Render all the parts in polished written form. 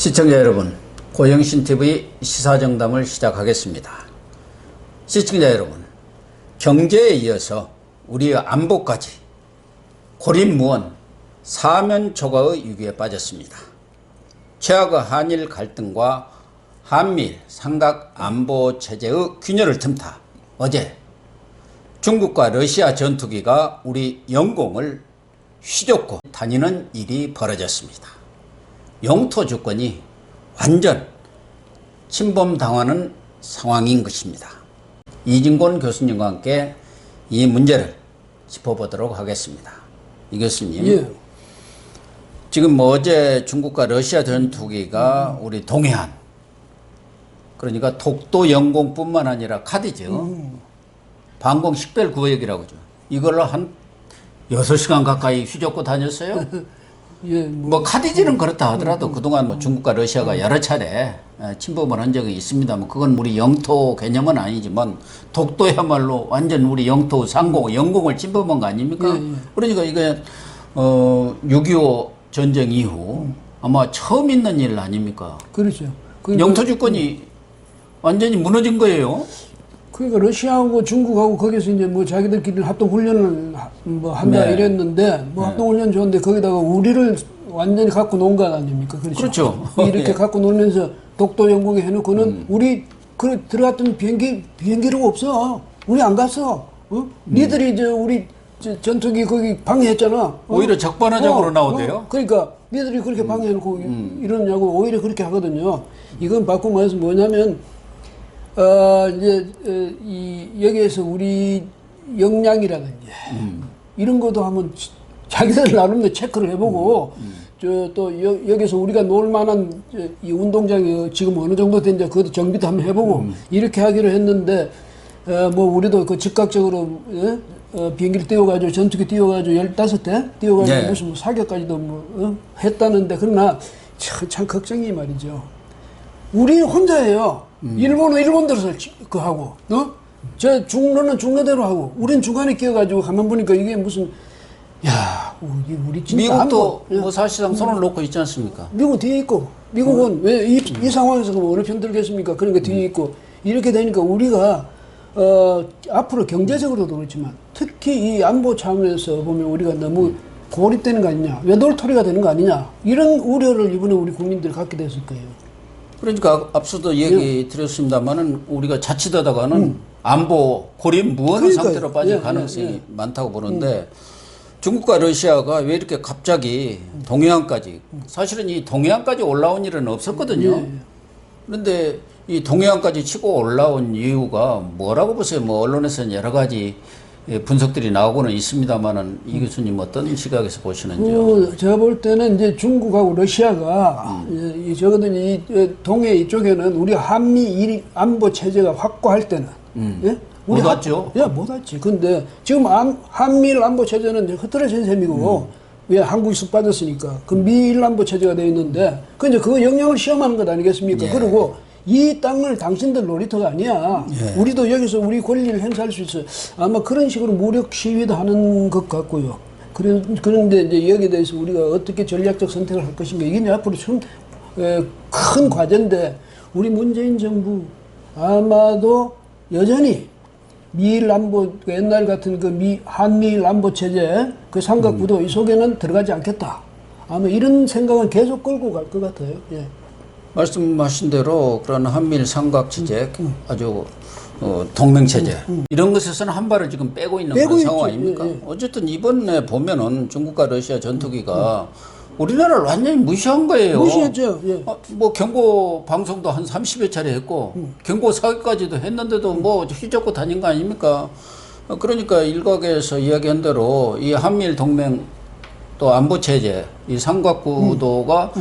시청자 여러분, 고영신TV 시사정담을 시작하겠습니다. 시청자 여러분, 경제에 이어서 우리의 안보까지 고립무원 사면초가의 위기에 빠졌습니다. 최악의 한일 갈등과 한미일 삼각 안보체제의 균열을 틈타 어제 중국과 러시아 전투기가 우리 영공을 휘젓고 다니는 일이 벌어졌습니다. 영토 주권이 완전 침범당하는 상황인 것입니다. 이진곤 교수님과 함께 이 문제를 짚어보도록 하겠습니다. 이 교수님, 예. 지금 어제 중국과 러시아 전투기가 우리 동해안, 그러니까 독도 영공뿐만 아니라 카디죠. 방공 식별 구역이라고 하죠. 이걸로 한 6시간 가까이 휘젓고 다녔어요. 예, 뭐 카디지는 그렇다 하더라도 그동안 뭐 중국과 러시아가 여러 차례 침범을 한 적이 있습니다만 그건 우리 영토 개념은 아니지만 독도야말로 완전 우리 영토 상공, 영공을 침범한 거 아닙니까? 예, 예. 그러니까 이게 6.25 전쟁 이후 아마 처음 있는 일 아닙니까? 그렇죠. 영토 주권이 완전히 무너진 거예요. 그러니까 러시아하고 중국하고 거기서 이제 뭐 자기들끼리 합동 훈련을 뭐 한다 네. 이랬는데 뭐 합동 훈련 좋은데 거기다가 우리를 완전히 갖고 놓은 것 아닙니까? 그렇죠. 이렇게 예. 갖고 놀면서 독도 영공에 해놓고는 우리 그 들어갔던 비행기가 없어. 우리 안 갔어. 니들이 우리 전투기 거기 방해했잖아. 오히려 적반하장으로 나오대요. 그러니까 니들이 그렇게 방해해놓고 이러냐고 오히려 그렇게 하거든요. 이건 바꾸고 말해서 뭐냐면 여기에서 우리 역량이라든지 이런 것도 한번 자기들 나름대로 체크를 해보고 또 여기서 우리가 놀 만한 이 운동장이 지금 어느 정도 된지 그것도 정비도 한번 해보고 이렇게 하기로 했는데 뭐 우리도 그 즉각적으로 비행기를 띄워가지고 전투기 띄워가지고 15대 띄워가지고 네. 무슨 뭐 사격까지도 뭐 했다는데 그러나 참 걱정이 말이죠. 우리 혼자예요. 일본은 일본대로 그 하고, 저 중로는 중로대로 하고, 우린 중간에 끼어가지고 가만 보니까 이게 무슨, 야, 우리 진짜 미국도 뭐 사실상 손을 놓고 있지 않습니까? 미국 뒤에 있고, 미국은 왜 이 상황에서 어느 편 들겠습니까? 그러니까 뒤에 있고, 이렇게 되니까 우리가, 앞으로 경제적으로도 그렇지만, 특히 이 안보 차원에서 보면 우리가 너무 고립되는 거 아니냐, 외돌토리가 되는 거 아니냐, 이런 우려를 이번에 우리 국민들이 갖게 됐을 거예요. 그러니까 앞서도 얘기 드렸습니다만은 우리가 자칫하다가는 안보 고립 무원 그러니까요. 상태로 빠질 예, 가능성이 예. 많다고 보는데 중국과 러시아가 왜 이렇게 갑자기 동해안까지 사실은 이 동해안까지 올라온 일은 없었거든요. 예. 그런데 이 동해안까지 치고 올라온 이유가 뭐라고 보세요? 뭐 언론에서는 여러 가지 분석들이 나오고는 있습니다만은 이 교수님 어떤 시각에서 보시는지요? 제가 볼 때는 이제 중국하고 러시아가 적어도 이 동해 이쪽에는 우리 한미일 안보 체제가 확고할 때는 예? 못 왔죠. 예, 못 왔지. 근데 지금 한미일 안보 체제는 이제 흐트러진 셈이고 왜 한국이 쑥 빠졌으니까 그 미일 안보 체제가 되어 있는데 그 이제 그 영향을 시험하는 것 아니겠습니까? 예. 그리고 이 땅을 당신들 놀이터가 아니야. 예. 우리도 여기서 우리 권리를 행사할 수 있어요. 아마 그런 식으로 무력 시위도 하는 것 같고요. 그런데 이제 여기에 대해서 우리가 어떻게 전략적 선택을 할 것인가. 이게 이제 앞으로 참 큰 과제인데 우리 문재인 정부 아마도 여전히 미일 안보, 옛날 같은 그 한미일 안보 체제 그 삼각구도 이 속에는 들어가지 않겠다. 아마 이런 생각은 계속 끌고 갈 것 같아요. 예. 말씀하신 대로 그런 한미일 삼각 체제 아주 동맹 체제 이런 것에서는 한 발을 지금 빼고 있는 그런 상황 아닙니까? 예, 예. 어쨌든 이번에 보면은 중국과 러시아 전투기가 우리나라를 완전히 무시한 거예요. 무시했죠. 예. 뭐 경고 방송도 한 30여 차례 했고 경고 사격까지도 했는데도 뭐 휘젓고 다닌 거 아닙니까? 그러니까 일각에서 이야기한 대로 이 한미일 동맹 또 안보 체제 이 삼각구도가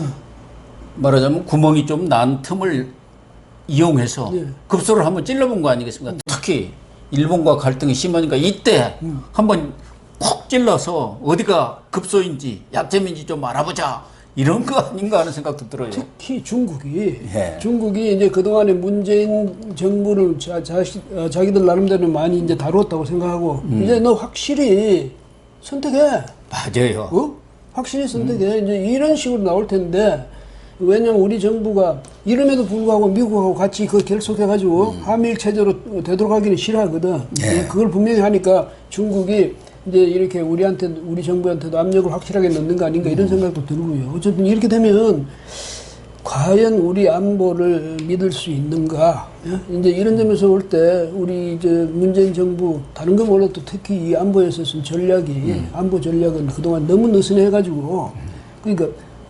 말하자면 구멍이 좀 난 틈을 이용해서 예. 급소를 한번 찔러본 거 아니겠습니까? 특히 일본과 갈등이 심하니까 이때 한번 콕 찔러서 어디가 급소인지 약점인지 좀 알아보자 이런 거 아닌가 하는 생각도 들어요. 특히 중국이 예. 이제 그동안에 문재인 정부를 자기들 나름대로 많이 이제 다루었다고 생각하고 이제 너 확실히 선택해. 맞아요. 확실히 선택해. 이제 이런 식으로 나올 텐데 왜냐면 우리 정부가 이름에도 불구하고 미국하고 같이 그 결속해가지고 한미일 체제로 되돌아가기는 싫어하거든. 예. 그걸 분명히 하니까 중국이 이제 이렇게 우리 정부한테도 압력을 확실하게 넣는 거 아닌가 이런 생각도 들고요. 어쨌든 이렇게 되면 과연 우리 안보를 믿을 수 있는가? 예? 이제 이런 점에서 볼 때 우리 이제 문재인 정부 다른 거 몰라도 특히 이 안보에 있어서는 전략이 안보 전략은 그동안 너무 느슨해가지고 그러니까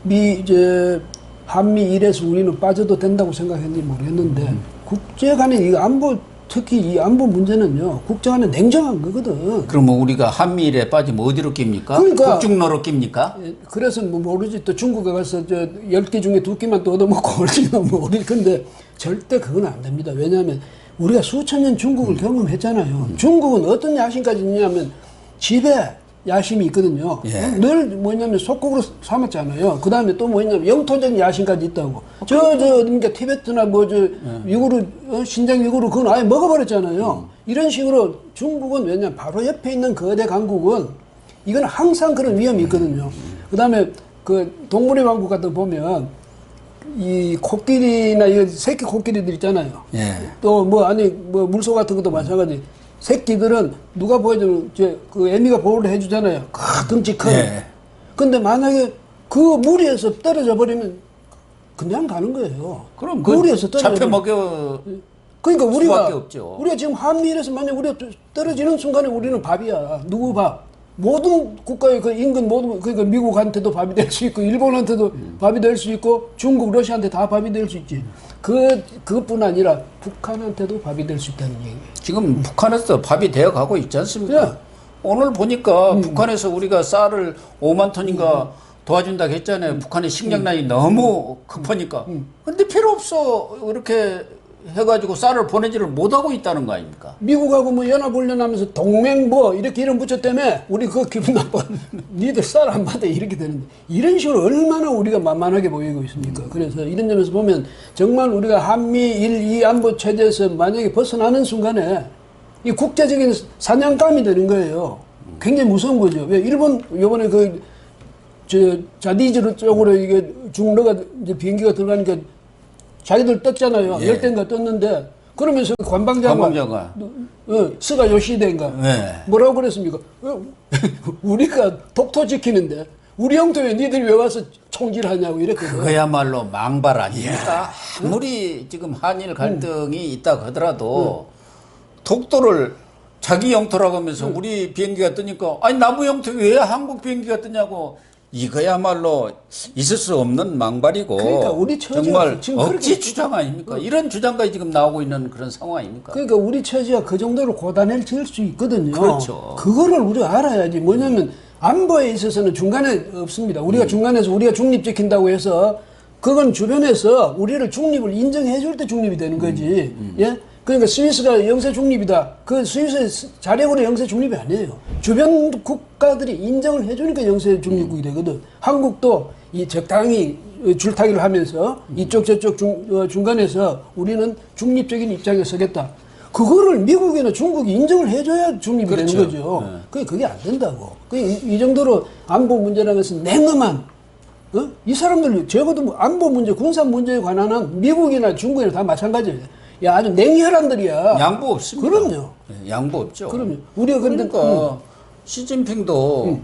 이제 한미 일에서 우리는 빠져도 된다고 생각했는지 모르겠는데 국제 간의 이 안보 특히 이 안보 문제는요 국제 간에 냉정한 거거든. 그럼 뭐 우리가 한미일에 빠지면 어디로 낍니까? 그러니까. 북중로로 낍니까? 그래서 뭐 모르지 또 중국에 가서 10개 중에 2개만 또 얻어먹고 올지도 모르지. 근데 절대 그건 안 됩니다. 왜냐하면 우리가 수천 년 중국을 경험했잖아요. 중국은 어떤 야심까지 있냐면 집에 야심이 있거든요. 예. 늘 뭐냐면 속국으로 삼았잖아요. 그 다음에 또 뭐냐면 영토적인 야심까지 있다고. 그러니까 티베트나 위구르, 신장 위구르 그건 아예 먹어버렸잖아요. 이런 식으로 중국은 왜냐면 바로 옆에 있는 거대 강국은 이건 항상 그런 위험이 있거든요. 그 다음에 그 동물의 왕국 같은 거 보면 이 코끼리나 이 새끼 코끼리들 있잖아요. 예. 또 뭐 물소 같은 것도 마찬가지. 새끼들은 누가 보여주면 그 애미가 보호를 해주잖아요. 덩치 큰. 예. 근데 만약에 그 무리에서 떨어져 버리면 그냥 가는 거예요. 그럼 무리에서 떨어져 잡혀 버리면. 먹여. 그러니까 수밖에 없죠. 우리가 지금 한미일에서 만약 우리가 떨어지는 순간에 우리는 밥이야. 누구 밥? 모든 국가의 그 인근 모든 그러니까 미국한테도 밥이 될 수 있고 일본한테도 밥이 될 수 있고 중국, 러시아한테 다 밥이 될 수 있지. 그뿐 아니라 북한한테도 밥이 될 수 있다는 얘기예요. 지금 북한에서 밥이 되어 가고 있지 않습니까? 예. 오늘 보니까 북한에서 우리가 쌀을 5만 톤인가 도와준다고 했잖아요. 북한의 식량난이 너무 급하니까. 근데 필요 없어. 이렇게 해가지고 쌀을 보내지를 못하고 있다는 거 아닙니까? 미국하고 뭐 연합훈련하면서 동맹 이렇게 이름 붙였다며 우리 그거 기분 나빠. 니들 쌀 안 받아 이렇게 되는데 이런 식으로 얼마나 우리가 만만하게 보이고 있습니까? 그래서 이런 점에서 보면 정말 우리가 한미일 이 안보 체제에서 만약에 벗어나는 순간에 이 국제적인 사냥감이 되는 거예요. 굉장히 무서운 거죠. 왜 일본 요번에 자디즈 쪽으로 이게 중러가 이제 비행기가 들어가니까 자기들 떴잖아요. 예. 10대인가 떴는데 그러면서 관방장관 스가 요시대인가 뭐라고 그랬습니까? 우리가 독토 지키는데 우리 영토에 니들이 왜 와서 총질하냐고 이랬거든요. 그야말로 망발 아닙니까? 아무리 지금 한일 갈등이 있다 하더라도 독도를 자기 영토라고 하면서 우리 비행기가 뜨니까 아니 남부 영토 왜 한국 비행기가 뜨냐고 이거야말로 있을 수 없는 망발이고 그러니까 우리 처지가 정말 지금 억지 주장 아닙니까? 이런 주장까지 지금 나오고 있는 그런 상황 아닙니까? 그러니까 우리 처지가 그 정도로 고단해질 수 있거든요. 그렇죠. 그거를 우리가 알아야지. 뭐냐면 안보에 있어서는 중간에 없습니다. 우리가 중간에서 우리가 중립 지킨다고 해서 그건 주변에서 우리를 중립을 인정해 줄 때 중립이 되는 거지. 예? 그러니까 스위스가 영세 중립이다. 그 스위스의 자력으로 영세 중립이 아니에요. 주변 국가들이 인정을 해주니까 영세 중립국이 되거든. 한국도 이 적당히 줄타기를 하면서 이쪽 저쪽 중간에서 우리는 중립적인 입장에 서겠다. 그거를 미국이나 중국이 인정을 해줘야 중립이 그렇죠. 되는 거죠. 그게 안 된다고. 이 정도로 안보 문제라는 것은 냉엄한 이 사람들 적어도 뭐 안보 문제, 군사 문제에 관한 한 미국이나 중국이나 다 마찬가지예요. 야, 아주 냉혈한들이야. 양보 없습니다. 그럼요. 양보 없죠. 그럼요. 우리가 그러니까 시진핑도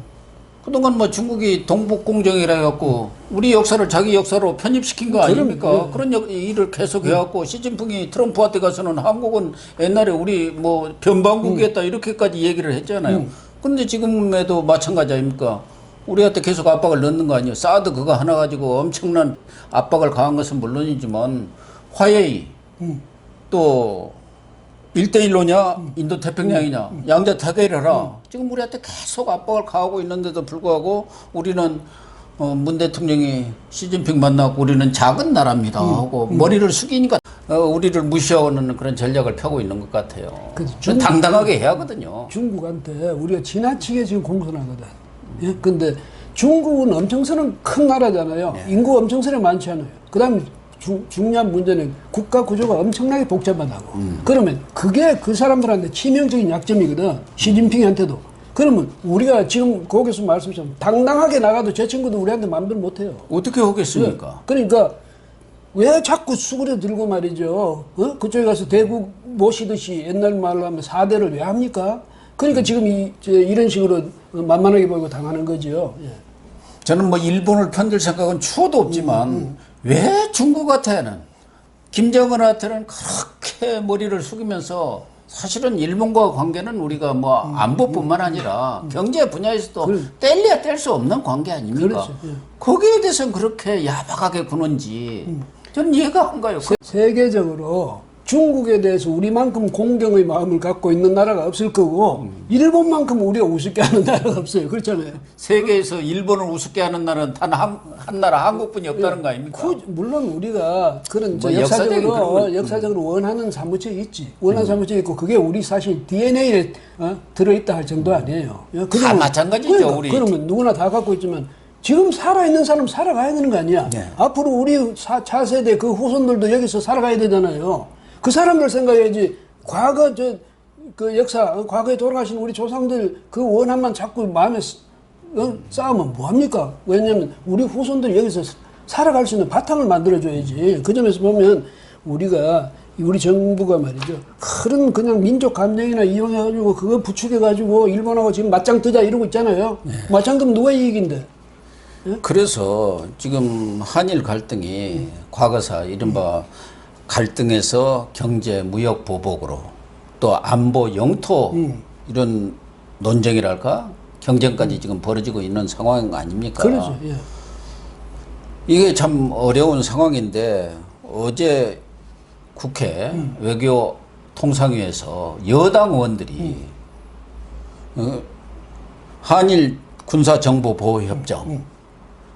그동안 뭐 중국이 동북공정이라 해갖고 우리 역사를 자기 역사로 편입시킨 거 아닙니까? 그런 일을 계속 해갖고 시진핑이 트럼프한테 가서는 한국은 옛날에 우리 뭐 변방국이었다 이렇게까지 얘기를 했잖아요. 근데 지금에도 마찬가지 아닙니까? 우리한테 계속 압박을 넣는 거 아니에요. 사드 그거 하나 가지고 엄청난 압박을 가한 것은 물론이지만 화웨이 또 1대1로냐 인도 태평양이냐 양자 타결을 하라. 지금 우리한테 계속 압박을 가하고 있는데도 불구하고 우리는 문 대통령이 시진핑 만나고 우리는 작은 나라입니다 하고 머리를 숙이니까 우리를 무시하는 그런 전략을 펴고 있는 것 같아요. 당당하게 해야 하거든요. 중국한테 우리가 지나치게 지금 공손하거든. 예? 근데 중국은 엄청스러운 큰 나라잖아요. 인구 엄청스러운 많지 않아요. 그 다음에 중요한 문제는 국가 구조가 엄청나게 복잡하다고. 그러면 그게 그 사람들한테 치명적인 약점이거든. 시진핑한테도. 그러면 우리가 지금 거기서 말씀처럼 당당하게 나가도 제 친구도 우리한테 마음대로 못해요. 어떻게 하겠습니까? 그러니까 왜 자꾸 수그려 들고 말이죠. 그쪽에 가서 대국 모시듯이 옛날 말로 하면 사대를 왜 합니까? 그러니까 지금 이런 식으로 만만하게 보이고 당하는 거죠. 예. 저는 뭐 일본을 편들 생각은 추호도 없지만 왜 중국한테는 김정은한테는 그렇게 머리를 숙이면서 사실은 일본과 관계는 우리가 뭐 안보뿐만 아니라 경제 분야에서도 뗄래야 뗄 수 없는 관계 아닙니까? 그렇죠. 예. 거기에 대해서는 그렇게 야박하게 구는지 저는 이해가 안 가요. 세계적으로 중국에 대해서 우리만큼 공경의 마음을 갖고 있는 나라가 없을 거고 일본만큼 우리가 우습게 하는 나라가 없어요. 그렇잖아요. 세계에서 일본을 우습게 하는 나라는 단 한 나라 한국뿐이 없다는 거 아닙니까? 물론 우리가 그런 뭐 역사적인 그런 건, 역사적으로 원하는 사무책이 있지. 원하는 사무책이 있고 그게 우리 사실 DNA에 들어있다 할 정도 아니에요. 다 마찬가지죠. 그러니까, 우리. 그러면 누구나 다 갖고 있지만 지금 살아있는 사람 살아가야 되는 거 아니야. 네. 앞으로 우리 차세대 그 후손들도 여기서 살아가야 되잖아요. 그 사람들 생각해야지. 과거 그 역사, 과거에 돌아가신 우리 조상들 그 원한만 자꾸 마음에 쌓으면 뭐합니까? 왜냐면 우리 후손들이 여기서 살아갈 수 있는 바탕을 만들어줘야지. 그 점에서 보면 우리 정부가 말이죠. 그냥 민족 감정이나 이용해가지고 그거 부추겨가지고 일본하고 지금 맞짱 뜨자 이러고 있잖아요. 네. 맞짱 뜨면 누가 이익인데? 예? 그래서 지금 한일 갈등이 과거사 이른바 갈등에서 경제, 무역 보복으로 또 안보, 영토 이런 논쟁이랄까 경쟁까지 지금 벌어지고 있는 상황 아닙니까? 그렇죠. 예. 이게 참 어려운 상황인데 어제 국회 외교 통상위에서 여당 의원들이 한일 군사 정보 보호 협정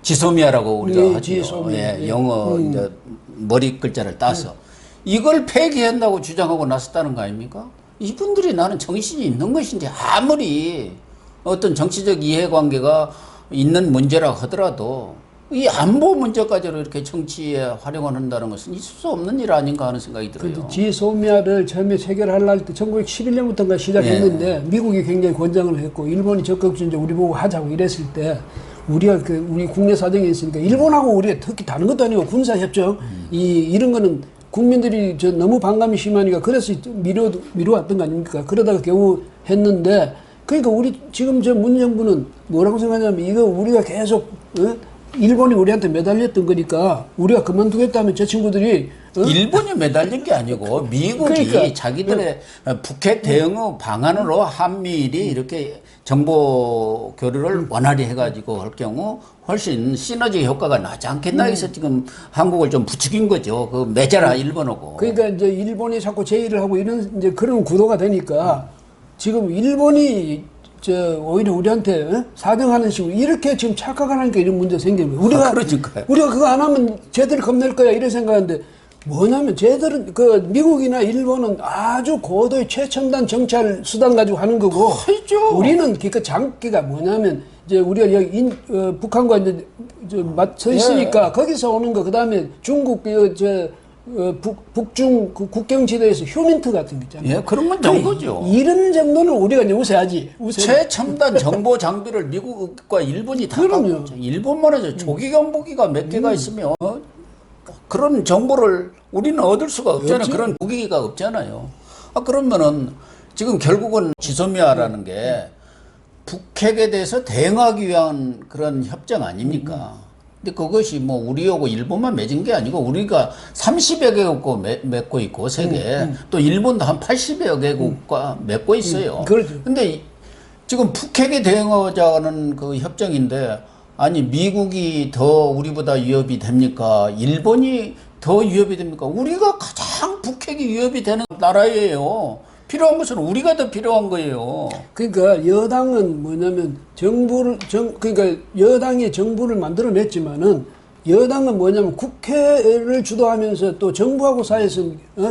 지소미아라고 우리가 예, 하죠. 지소미아. 예, 영어 이제 머리 글자를 따서 이걸 폐기한다고 주장하고 나섰다는 거 아닙니까? 이분들이 나는 정신이 있는 것인지 아무리 어떤 정치적 이해관계가 있는 문제라 하더라도 이 안보 문제까지로 이렇게 정치에 활용한다는 것은 있을 수 없는 일 아닌가 하는 생각이 들어요. 지소미아를 처음에 체결하려 때 1911년부터인가 시작했는데 예. 미국이 굉장히 권장을 했고 일본이 적극적으로 우리 보고 하자고 이랬을 때 우리가 우리 국내 사정이 있으니까 일본하고 우리가 특히 다른 것도 아니고 군사협정 이런 거는 국민들이 너무 반감이 심하니까 그래서 미뤄왔던 거 아닙니까? 그러다가 겨우 했는데 그러니까 우리 지금 문 정부는 뭐라고 생각하냐면 이거 우리가 계속 일본이 우리한테 매달렸던 거니까 우리가 그만두겠다면 저 친구들이 일본이 매달린 게 아니고 미국이 그러니까, 자기들의 북핵 대응 방안으로 한미일이 이렇게 정보 교류를 원활히 해가지고 할 경우 훨씬 시너지 효과가 나지 않겠나 해서 지금 한국을 좀 부추긴 거죠. 그 매자라 일본하고. 그러니까 이제 일본이 자꾸 제의를 하고 이런 이제 그런 구도가 되니까 지금 일본이 오히려 우리한테 사정하는 식으로 이렇게 지금 착각하니까 이런 문제 생기는 거예요. 우리가 그거 안 하면 쟤들 겁낼 거야 이런 생각하는데 뭐냐면 쟤들은 미국이나 일본은 아주 고도의 최첨단 정찰 수단 가지고 하는 거고 우리는 그러니까 장기가 뭐냐면 이제 우리가 여기 북한과 이제 맞서 있으니까 거기서 오는 거 그다음에 중국 북중 국경지대에서 휴민트 같은 거 있잖아요. 예, 그런 건 정도죠. 이런 정도는 우리가 이제 우세하지. 최첨단 정보 장비를 미국과 일본이 다 갖고 있죠. 일본만 해도 조기 경보기가 몇 개가 있으면 그런 정보를 우리는 얻을 수가 없잖아요. 그런 무기가 없잖아요. 그러면은 지금 결국은 지소미아라는 게 북핵에 대해서 대응하기 위한 그런 협정 아닙니까? 근데 그것이 뭐 우리하고 일본만 맺은 게 아니고 우리가 30여 개국과 맺고 있고 세계 또 일본도 한 80여 개국과 맺고 있어요. 그렇죠. 근데 지금 북핵에 대응하자는 그 협정인데 아니 미국이 더 우리보다 위협이 됩니까? 일본이 더 위협이 됩니까? 우리가 가장 북핵이 위협이 되는 나라예요. 필요한 것은 우리가 더 필요한 거예요. 그러니까 여당은 뭐냐면 그러니까 여당이 정부를 만들어냈지만은 여당은 뭐냐면 국회를 주도하면서 또 정부하고 사이에서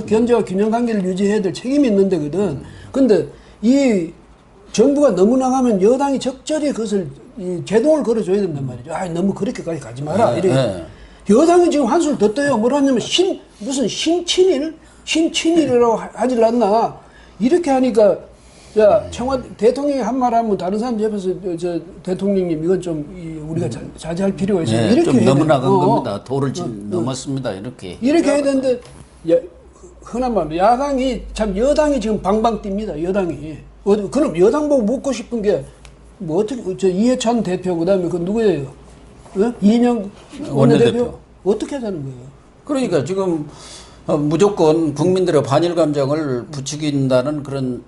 견제와 균형 관계를 유지해야 될 책임이 있는 데거든. 근데 이 정부가 너무 나가면 여당이 적절히 그것을 제동을 걸어줘야 된단 말이죠. 너무 그렇게까지 가지 마라. 이래. 여당이 지금 한술 더 떠요. 뭐라 하냐면 무슨 신친일이라고 하질 않나. 이렇게 하니까 야, 청와대 대통령이 한 말 하면 다른 사람 옆에서 저 대통령님 이건 좀 우리가 자제할 필요가 있어요. 네, 이렇게 좀 해야 너무 돼요. 나간 겁니다. 도를 넘었습니다. 이렇게 해야 되는데 흔한 말로 야당이 참 여당이 지금 방방 뜁니다. 여당이. 그럼 여당 보고 묻고 싶은 게 뭐 어떻게 저 이해찬 대표 그다음에 그 누구예요? 이인영 원내대표 어떻게 하자는 거예요? 그러니까 지금 무조건 국민들의 반일 감정을 부추긴다는 그런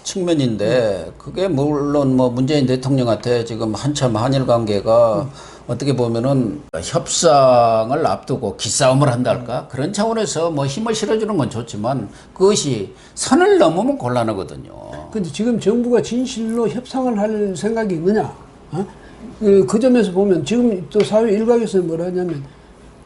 측면인데 그게 물론 뭐 문재인 대통령한테 지금 한참 한일 관계가 어떻게 보면은 협상을 앞두고 기싸움을 한달까 그런 차원에서 뭐 힘을 실어주는 건 좋지만 그것이 선을 넘으면 곤란하거든요. 근데 지금 정부가 진실로 협상을 할 생각이 있느냐? 그 점에서 보면 지금 또 사회 일각에서 뭐라 하냐면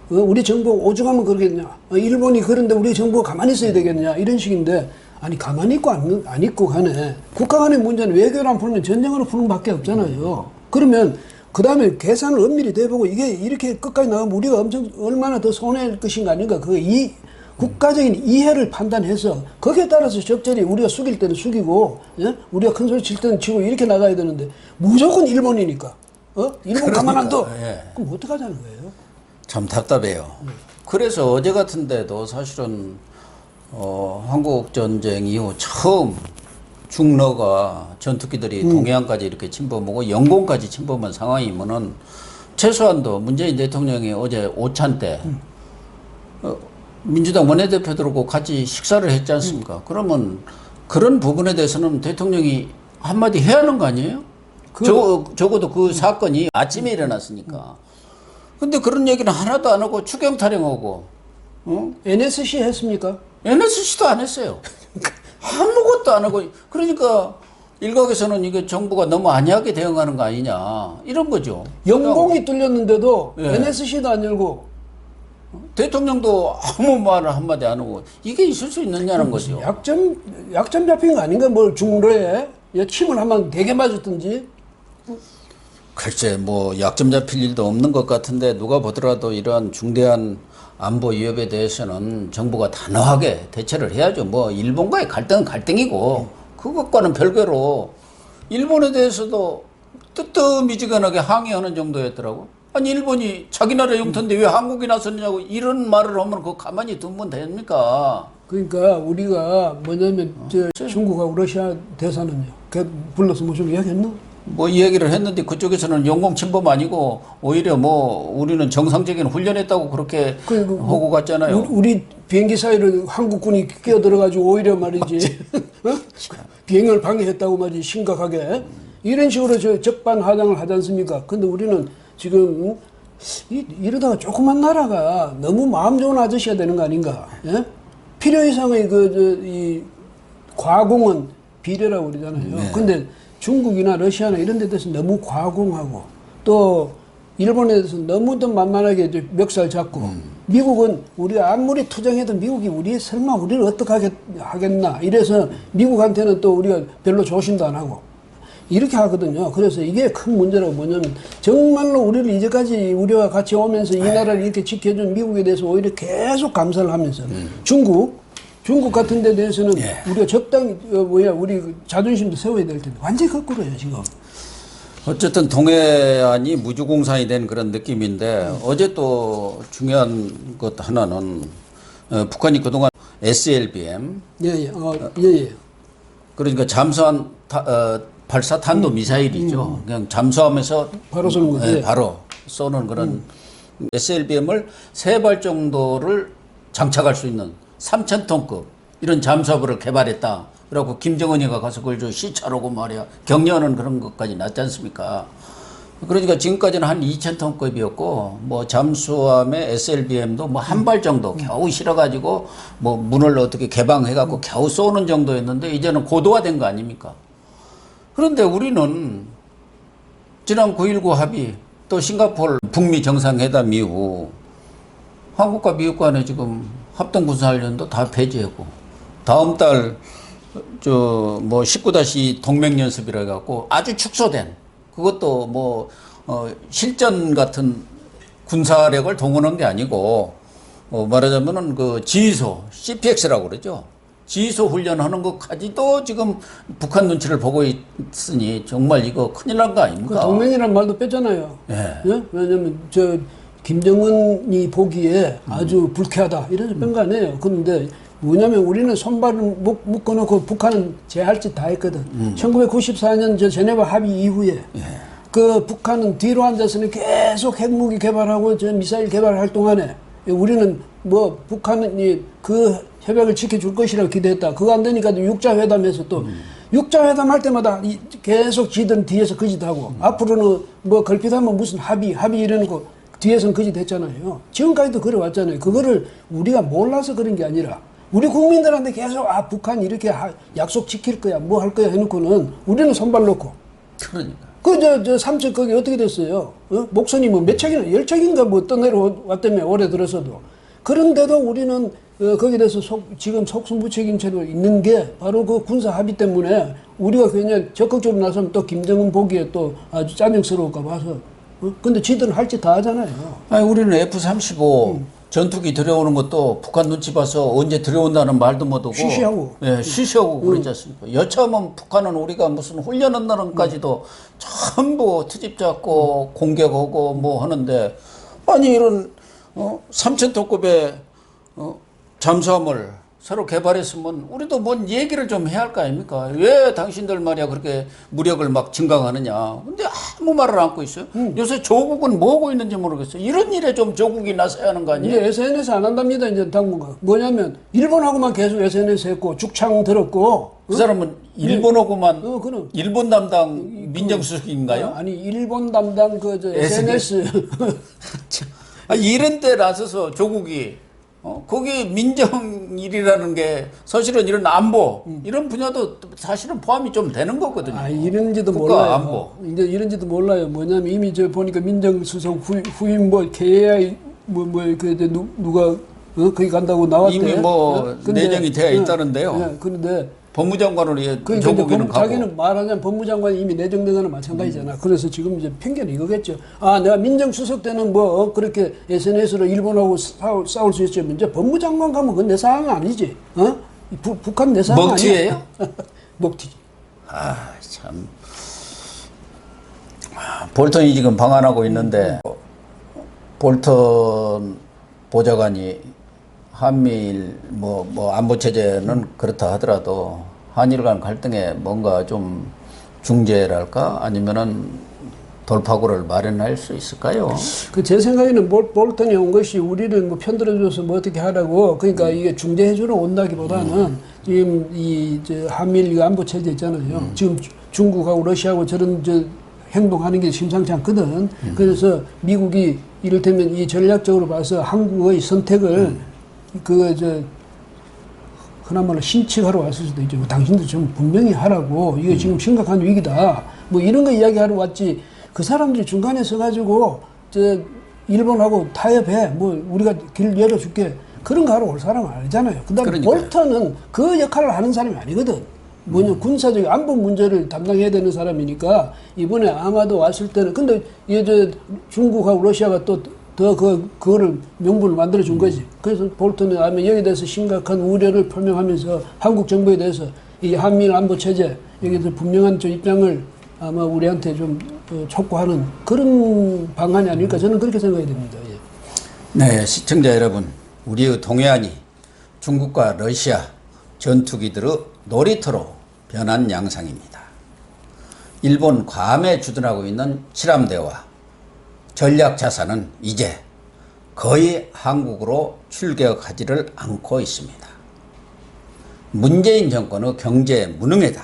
우리 정부가 오죽하면 그러겠냐? 일본이 그런데 우리 정부가 가만히 있어야 되겠냐? 이런 식인데 아니 가만히 있고 안 있고 간에 국가 간의 문제는 외교로 안 풀면 전쟁으로 푸는 밖에 없잖아요. 그러면 그 다음에 계산을 엄밀히 대보고 이게 이렇게 끝까지 나가면 우리가 얼마나 더 손해일 것인가 아닌가 이 국가적인 이해를 판단해서 거기에 따라서 적절히 우리가 숙일 때는 숙이고 우리가 큰 소리 칠 때는 치고 이렇게 나가야 되는데 무조건 일본이니까 일본 가만 안 둬. 예. 그럼 어떡하자는 거예요? 참 답답해요. 그래서 어제 같은데도 사실은 한국 전쟁 이후 처음 중러가 전투기들이 동해안까지 이렇게 침범하고 영공까지 침범한 상황이면은 최소한도 문재인 대통령이 어제 오찬 때 민주당 원내대표들하고 같이 식사를 했지 않습니까? 그러면 그런 부분에 대해서는 대통령이 한마디 해야 하는 거 아니에요? 적어도 그 사건이 아침에 일어났으니까. 근데 그런 얘기는 하나도 안 하고 추경 타령하고, NSC 했습니까? NSC도 안 했어요. 아무것도 안 하고, 그러니까 일각에서는 이게 정부가 너무 안이하게 대응하는 거 아니냐, 이런 거죠. 영공이 뚫렸는데도 예. NSC도 안 열고 대통령도 아무 말을 한마디 안 하고, 이게 있을 수 있느냐는 거죠. 약점 잡힌 거 아닌가? 뭘 중로에 침을 한번 되게 맞았든지. 글쎄, 뭐, 약점 잡힐 일도 없는 것 같은데, 누가 보더라도 이러한 중대한 안보 위협에 대해서는 정부가 단호하게 대처를 해야죠. 뭐, 일본과의 갈등은 갈등이고, 그것과는 별개로, 일본에 대해서도 뜨뜻미지근하게 항의하는 정도였더라고. 아니, 일본이 자기 나라 영토인데 왜 한국이 나섰냐고 이런 말을 하면 그거 가만히 두면 됩니까? 그러니까 우리가 뭐냐면 중국하고 러시아 대사는요. 걔 불러서 무슨 이야기했나? 뭐 이 얘기를 했는데 그쪽에서는 영공 침범 아니고 오히려 뭐 우리는 정상적인 훈련했다고 그렇게 하고 갔잖아요. 우리 비행기 사이를 한국군이 끼어들어가지고 오히려 말이지 비행을 방해했다고 말이지 심각하게 이런 식으로 적반하장을 하지 않습니까? 근데 우리는 지금 이러다가 조그만 나라가 너무 마음 좋은 아저씨가 되는 거 아닌가? 예? 필요 이상의 이 과공은 비례라고 그러잖아요. 네. 근데 중국이나 러시아나 이런 데 대해서 너무 과공하고 또 일본에 대해서 너무도 만만하게 멱살 잡고 미국은 우리가 아무리 투정해도 미국이 설마 우리를 어떻게 하겠나 이래서 미국한테는 또 우리가 별로 조심도 안 하고 이렇게 하거든요. 그래서 이게 큰 문제라고 뭐냐면 정말로 우리를 이제까지 우리와 같이 오면서 이 나라를 이렇게 지켜준 미국에 대해서 오히려 계속 감사를 하면서 중국 같은 데 대해서는 우리가 적당히 우리 자존심도 세워야 될 텐데 완전히 거꾸로예요 지금. 어쨌든 동해안이 무주공산이 된 그런 느낌인데 어제 또 중요한 것 하나는 북한이 그동안 SLBM 그러니까 잠수함 발사 탄도 미사일이죠. 그냥 잠수함에서 바로 쏘는 거죠. 바로 쏘는 그런 SLBM을 3발 정도를 장착할 수 있는 3,000톤급 이런 잠수함을 개발했다. 그래갖고 김정은이가 가서 그걸 시찰하고 말이야 격려하는 그런 것까지 났지 않습니까? 그러니까 지금까지는 한 2,000톤급이었고 뭐 잠수함의 SLBM도 뭐 한 발 정도 겨우 실어가지고 뭐 문을 어떻게 개방해갖고 겨우 쏘는 정도였는데 이제는 고도화된 거 아닙니까? 그런데 우리는 지난 9.19 합의 또 싱가포르 북미 정상회담 이후 한국과 미국 간에 지금 합동군사훈련도 다 폐지하고 다음 달 뭐 19-2 동맹연습이라 해갖고 아주 축소된 그것도 뭐 실전 같은 군사력을 동원한 게 아니고 말하자면은 그 지휘소 CPX라고 그러죠. 지휘소 훈련하는 것까지도 지금 북한 눈치를 보고 있으니 정말 이거 큰일 난 거 그 아닙니까? 동맹이란 말도 뺐잖아요. 예. 예? 왜냐면 저 김정은이 보기에 아주 불쾌하다 이래서 뺀 거 아니에요. 그런데 뭐냐면 우리는 손발을 묶어놓고 북한은 제할 짓 다 했거든. 1994년 저 제네바 합의 이후에 그 북한은 뒤로 앉아서는 계속 핵무기 개발하고 저 미사일 개발 활동하네. 우리는 뭐 북한이 그 협약을 지켜줄 것이라고 기대했다. 그거 안 되니까 육자회담에서 또 육자회담 할 때마다 계속 지들은 뒤에서 거짓하고 앞으로는 뭐 걸핏하면 무슨 합의 이러고 뒤에서는 거짓했잖아요. 지금까지도 그래 왔잖아요. 그거를 우리가 몰라서 그런 게 아니라 우리 국민들한테 계속 북한 이렇게 약속 지킬 거야 뭐 할 거야 해놓고는 우리는 손발 놓고 그러니까. 저 삼척 거기 어떻게 됐어요? 목선이 뭐 몇 척이나 10척인가 뭐 떠내려왔다며 올해 들어서도. 그런데도 우리는 거기에 대해서 지금 속수무책인 채로 있는 게 바로 그 군사 합의 때문에 우리가 그냥 적극적으로 나서면 또 김정은 보기에 또 아주 짜증스러울까 봐서. 근데 지들은 할 짓 다 하잖아요. 아니, 우리는 F-35 전투기 들여오는 것도 북한 눈치 봐서 언제 들여온다는 말도 못하고 쉬쉬하고. 예, 쉬쉬하고 그러지 않습니까? 여차하면 북한은 우리가 무슨 훈련한다는 까지도 전부 트집 잡고 공격하고 뭐 하는데 아니 이런 삼천토급의 잠수함을 새로 개발했으면 우리도 뭔 얘기를 좀 해야 할 거 아닙니까? 왜 당신들 말이야 그렇게 무력을 막 증강하느냐. 근데 아무 말을 안고 있어요. 요새 조국은 뭐 하고 있는지 모르겠어요. 이런 일에 좀 조국이 나서야 하는 거 아니에요? 이제 SNS 안 한답니다. 이제 당분간. 뭐냐면 일본하고만 계속 SNS 했고 죽창 들었고. 그 사람은 일본하고만 그럼. 일본 담당 민정수석인가요? 아니 일본 담당 SNS. 이런 데 나서서 조국이 거기 민정일이라는 게 사실은 이런 안보 이런 분야도 사실은 포함이 좀 되는 거거든요. 이런지도 국가 몰라요. 안보. 이제 이런지도 몰라요. 뭐냐면 이미 저 보니까 민정수석 후임 뭐 KAI 누가 거기 간다고 나왔대. 이미 뭐 내정이 되어 있다는데요. 그런데 법무장관으로 조국이는 가고. 자기는 말하자면 법무장관이 이미 내정된 거는 마찬가지잖아. 그래서 지금 이제 편견이 이거겠죠. 내가 민정수석 때는 뭐 그렇게 SNS로 일본하고 싸울 수 있지. 이제 법무장관 가면 그건 내 사항은 아니지. 북한 내 사항 아니야. 먹튀예요? 먹튀지. 참. 볼턴이 지금 방한하고 있는데 볼턴 보좌관이 한미일 뭐 안보 체제는 그렇다 하더라도 한일 간 갈등에 뭔가 좀 중재랄까 아니면은 돌파구를 마련할 수 있을까요? 제 생각에는 볼턴이 온 것이 우리를 뭐 편들어줘서 뭐 어떻게 하라고 그러니까 이게 중재해주러 온다기보다는 지금 이제 한미일 안보 체제 있잖아요. 지금 중국하고 러시아하고 저런 행동하는 게 심상치 않거든. 그래서 미국이 이를테면 이 전략적으로 봐서 한국의 선택을 그나마나 신칙하러 왔을 수도 있죠. 당신도 좀 분명히 하라고. 이게 지금 심각한 위기다. 뭐 이런 거 이야기하러 왔지. 그 사람들이 중간에 서가지고 일본하고 타협해. 뭐 우리가 길 열어줄게. 그런 거 하러 올 사람은 아니잖아요. 그다음에 볼턴은 그 역할을 하는 사람이 아니거든. 뭐냐 군사적 안보 문제를 담당해야 되는 사람이니까 이번에 아마도 왔을 때는 근데 중국하고 러시아가 또 그거를 명분을 만들어 준 거지. 그래서 볼턴은 아마 여기에 대해서 심각한 우려를 표명하면서 한국 정부에 대해서 이 한미일 안보 체제 여기에서 분명한 입장을 아마 우리한테 좀 촉구하는 그런 방안이 아닐까 저는 그렇게 생각이 됩니다. 예. 네, 시청자 여러분, 우리의 동해안이 중국과 러시아 전투기들의 놀이터로 변한 양상입니다. 일본 괌에 주둔하고 있는 칠함대와 전략 자산은 이제 거의 한국으로 출격하지를 않고 있습니다. 문재인 정권의 경제 무능에다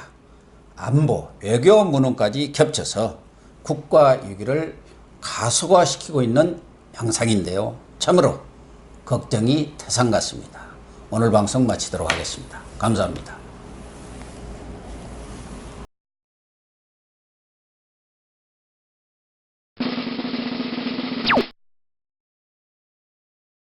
안보, 외교 무능까지 겹쳐서 국가 위기를 가속화시키고 있는 양상인데요. 참으로 걱정이 태산 같습니다. 오늘 방송 마치도록 하겠습니다. 감사합니다.